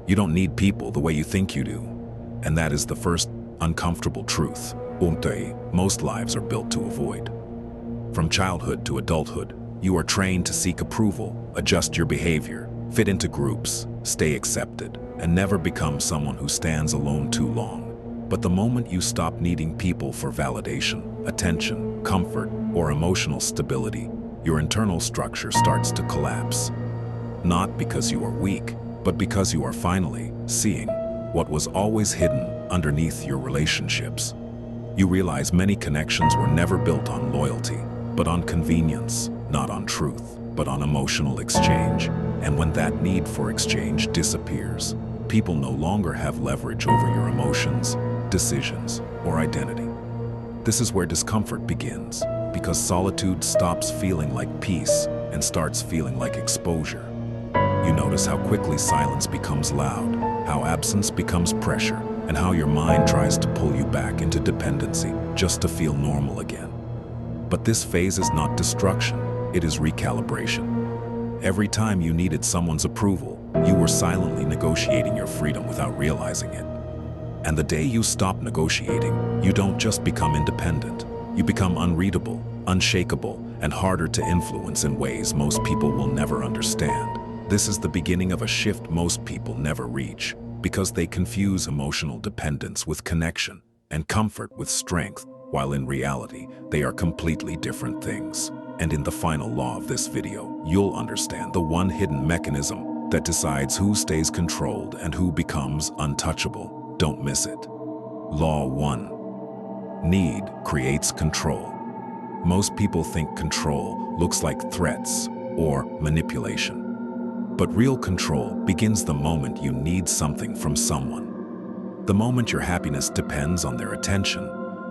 You don't need people the way you think you do. And that is the first uncomfortable truth most lives are built to avoid. From childhood to adulthood, you are trained to seek approval, adjust your behavior, fit into groups, stay accepted, and never become someone who stands alone too long. But the moment you stop needing people for validation, attention, comfort, or emotional stability, your internal structure starts to collapse. Not because you are weak, but because you are finally seeing what was always hidden underneath your relationships. You realize many connections were never built on loyalty, but on convenience, not on truth, but on emotional exchange. And when that need for exchange disappears, people no longer have leverage over your emotions, decisions, or identity. This is where discomfort begins, because solitude stops feeling like peace and starts feeling like exposure. You notice how quickly silence becomes loud, how absence becomes pressure, and how your mind tries to pull you back into dependency just to feel normal again. But this phase is not destruction, it is recalibration. Every time you needed someone's approval, you were silently negotiating your freedom without realizing it. And the day you stop negotiating, you don't just become independent. You become unreadable, unshakable, and harder to influence in ways most people will never understand. This is the beginning of a shift most people never reach, because they confuse emotional dependence with connection and comfort with strength, while in reality, they are completely different things. And in the final law of this video, you'll understand the one hidden mechanism that decides who stays controlled and who becomes untouchable. Don't miss it. Law 1. Need creates control. Most people think control looks like threats or manipulation. But real control begins the moment you need something from someone. The moment your happiness depends on their attention,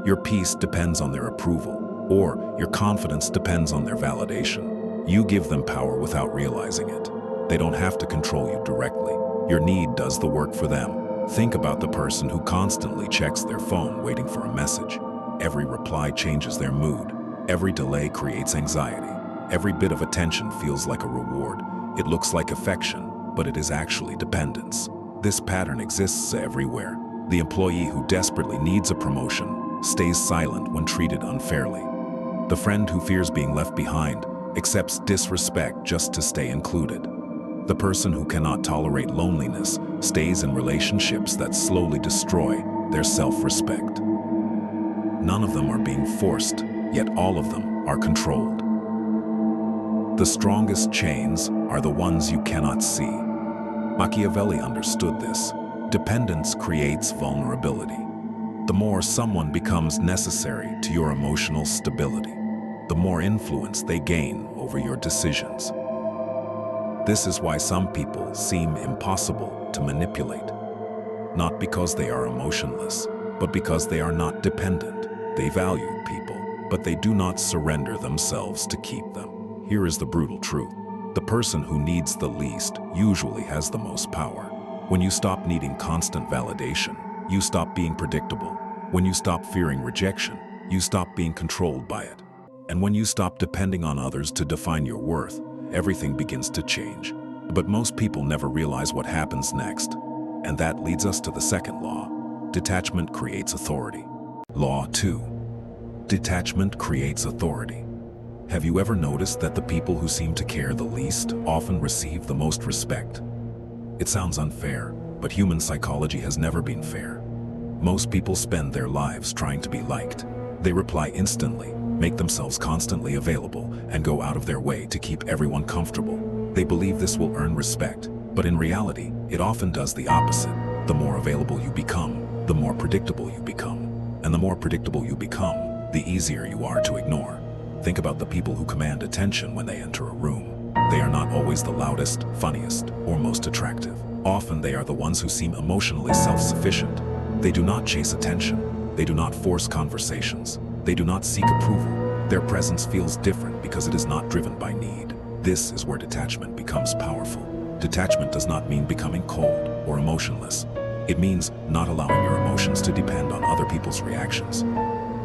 your peace depends on their approval, or your confidence depends on their validation. You give them power without realizing it. They don't have to control you directly. Your need does the work for them. Think about the person who constantly checks their phone waiting for a message. Every reply changes their mood. Every delay creates anxiety. Every bit of attention feels like a reward. It looks like affection, but it is actually dependence. This pattern exists everywhere. The employee who desperately needs a promotion stays silent when treated unfairly. The friend who fears being left behind accepts disrespect just to stay included. The person who cannot tolerate loneliness stays in relationships that slowly destroy their self-respect. None of them are being forced, yet all of them are controlled. The strongest chains are the ones you cannot see. Machiavelli understood this. Dependence creates vulnerability. The more someone becomes necessary to your emotional stability, the more influence they gain over your decisions. This is why some people seem impossible to manipulate. Not because they are emotionless, but because they are not dependent. They value people, but they do not surrender themselves to keep them. Here is the brutal truth. The person who needs the least usually has the most power. When you stop needing constant validation, you stop being predictable. When you stop fearing rejection, you stop being controlled by it. And when you stop depending on others to define your worth, everything begins to change. But most people never realize what happens next. And that leads us to the second law. Detachment creates authority. Law 2. Detachment creates authority. Have you ever noticed that the people who seem to care the least often receive the most respect? It sounds unfair, but human psychology has never been fair. Most people spend their lives trying to be liked. They reply instantly, make themselves constantly available, and go out of their way to keep everyone comfortable. They believe this will earn respect, but in reality, it often does the opposite. The more available you become, the more predictable you become. And the more predictable you become, the easier you are to ignore. Think about the people who command attention when they enter a room. They are not always the loudest, funniest, or most attractive. Often they are the ones who seem emotionally self-sufficient. They do not chase attention. They do not force conversations. They do not seek approval. Their presence feels different because it is not driven by need. This is where detachment becomes powerful. Detachment does not mean becoming cold or emotionless. It means not allowing your emotions to depend on other people's reactions.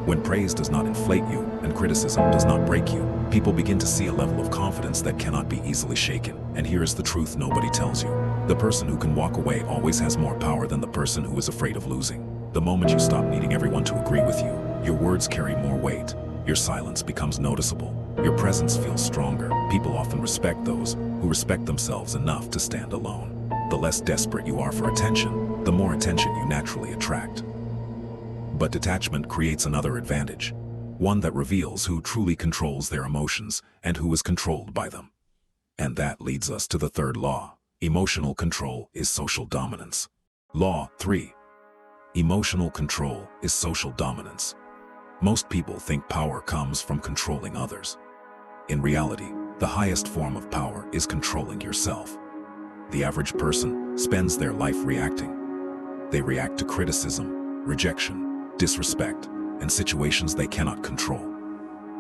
When praise does not inflate you and criticism does not break you, people begin to see a level of confidence that cannot be easily shaken. And here is the truth nobody tells you. The person who can walk away always has more power than the person who is afraid of losing. The moment you stop needing everyone to agree with you, your words carry more weight. Your silence becomes noticeable. Your presence feels stronger. People often respect those who respect themselves enough to stand alone. The less desperate you are for attention, the more attention you naturally attract. But detachment creates another advantage, one that reveals who truly controls their emotions and who is controlled by them. And that leads us to the third law. Emotional control is social dominance. Law 3. Emotional control is social dominance. Most people think power comes from controlling others. In reality, the highest form of power is controlling yourself. The average person spends their life reacting. They react to criticism, rejection, disrespect, and situations they cannot control.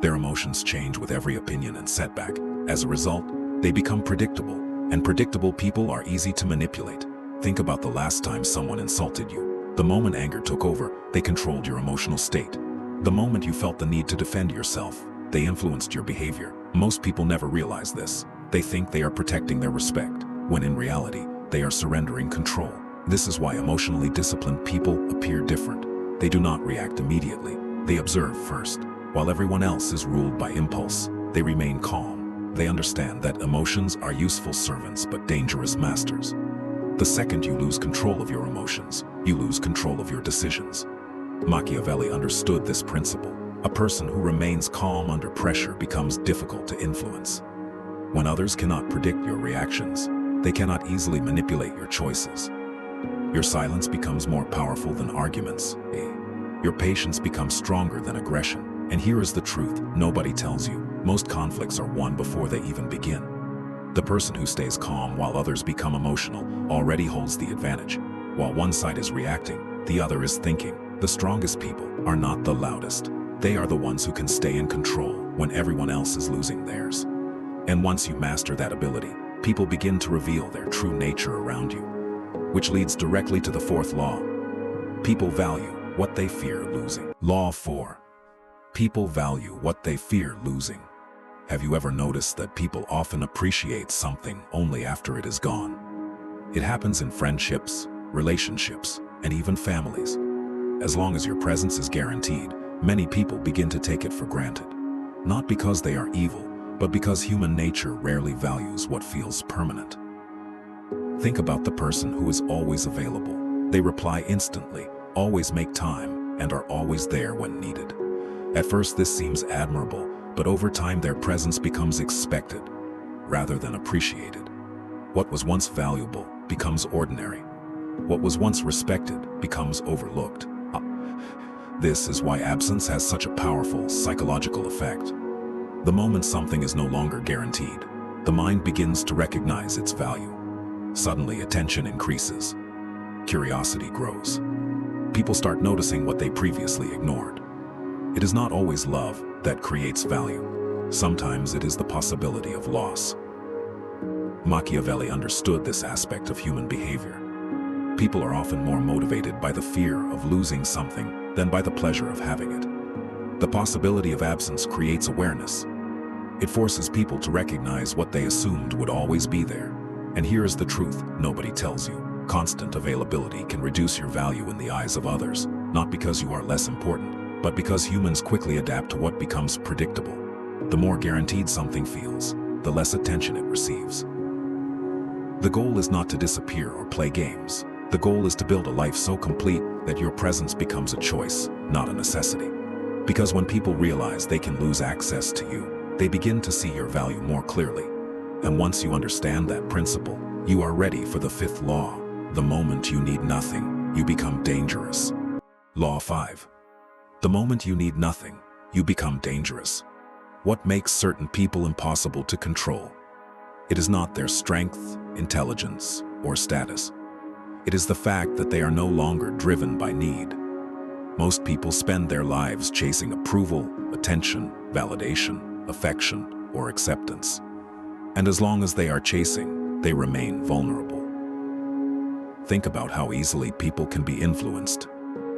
Their emotions change with every opinion and setback. As a result, they become predictable, and predictable people are easy to manipulate. Think about the last time someone insulted you. The moment anger took over, they controlled your emotional state. The moment you felt the need to defend yourself, they influenced your behavior. Most people never realize this. They think they are protecting their respect, when in reality, they are surrendering control. This is why emotionally disciplined people appear different. They do not react immediately. They observe first. While everyone else is ruled by impulse, they remain calm. They understand that emotions are useful servants but dangerous masters. The second you lose control of your emotions, you lose control of your decisions. Machiavelli understood this principle. A person who remains calm under pressure becomes difficult to influence. When others cannot predict your reactions, they cannot easily manipulate your choices. Your silence becomes more powerful than arguments. Your patience becomes stronger than aggression. And here is the truth nobody tells you. Most conflicts are won before they even begin. The person who stays calm while others become emotional already holds the advantage. While one side is reacting, the other is thinking. The strongest people are not the loudest. They are the ones who can stay in control when everyone else is losing theirs. And once you master that ability, people begin to reveal their true nature around you. Which leads directly to the fourth law. People value what they fear losing. Law 4. People value what they fear losing. Have you ever noticed that people often appreciate something only after it is gone? It happens in friendships, relationships, and even families. As long as your presence is guaranteed, many people begin to take it for granted. Not because they are evil, but because human nature rarely values what feels permanent. Think about the person who is always available. They reply instantly, always make time, and are always there when needed. At first this seems admirable, but over time their presence becomes expected, rather than appreciated. What was once valuable becomes ordinary. What was once respected becomes overlooked. This is why absence has such a powerful psychological effect. The moment something is no longer guaranteed, the mind begins to recognize its value. Suddenly attention increases. Curiosity grows. People start noticing what they previously ignored. It is not always love that creates value. Sometimes it is the possibility of loss. Machiavelli understood this aspect of human behavior. People are often more motivated by the fear of losing something than by the pleasure of having it. The possibility of absence creates awareness. It forces people to recognize what they assumed would always be there. And here is the truth nobody tells you. Constant availability can reduce your value in the eyes of others, not because you are less important, but because humans quickly adapt to what becomes predictable. The more guaranteed something feels, the less attention it receives. The goal is not to disappear or play games. The goal is to build a life so complete that your presence becomes a choice, not a necessity. Because when people realize they can lose access to you, they begin to see your value more clearly. And once you understand that principle, you are ready for the fifth law. The moment you need nothing, you become dangerous. Law 5. The moment you need nothing, you become dangerous. What makes certain people impossible to control? It is not their strength, intelligence, or status. It is the fact that they are no longer driven by need. Most people spend their lives chasing approval, attention, validation, affection, or acceptance. And as long as they are chasing, they remain vulnerable. Think about how easily people can be influenced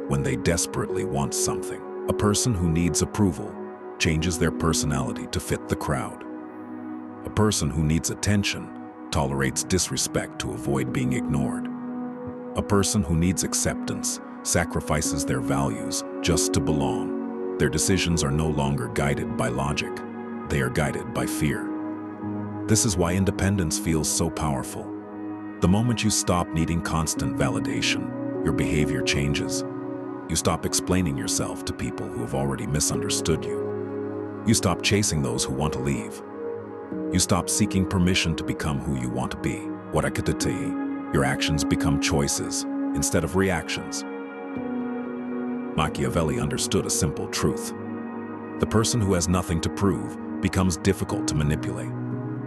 when they desperately want something. A person who needs approval changes their personality to fit the crowd. A person who needs attention tolerates disrespect to avoid being ignored. A person who needs acceptance sacrifices their values just to belong. Their decisions are no longer guided by logic. They are guided by fear. This is why independence feels so powerful. The moment you stop needing constant validation, your behavior changes. You stop explaining yourself to people who have already misunderstood you. You stop chasing those who want to leave. You stop seeking permission to become who you want to be. Your actions become choices instead of reactions. Machiavelli understood a simple truth. The person who has nothing to prove becomes difficult to manipulate.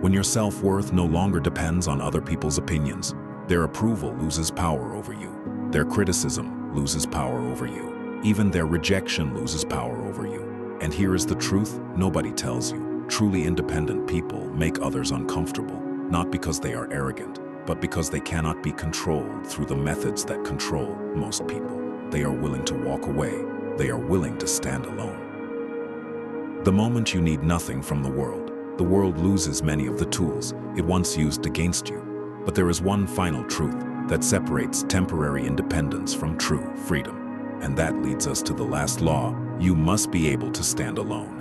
When your self-worth no longer depends on other people's opinions, their approval loses power over you. Their criticism loses power over you. Even their rejection loses power over you. And here is the truth nobody tells you. Truly independent people make others uncomfortable, not because they are arrogant, but because they cannot be controlled through the methods that control most people. They are willing to walk away. They are willing to stand alone. The moment you need nothing from the world loses many of the tools it once used against you. But there is one final truth that separates temporary independence from true freedom. And that leads us to the last law: you must be able to stand alone.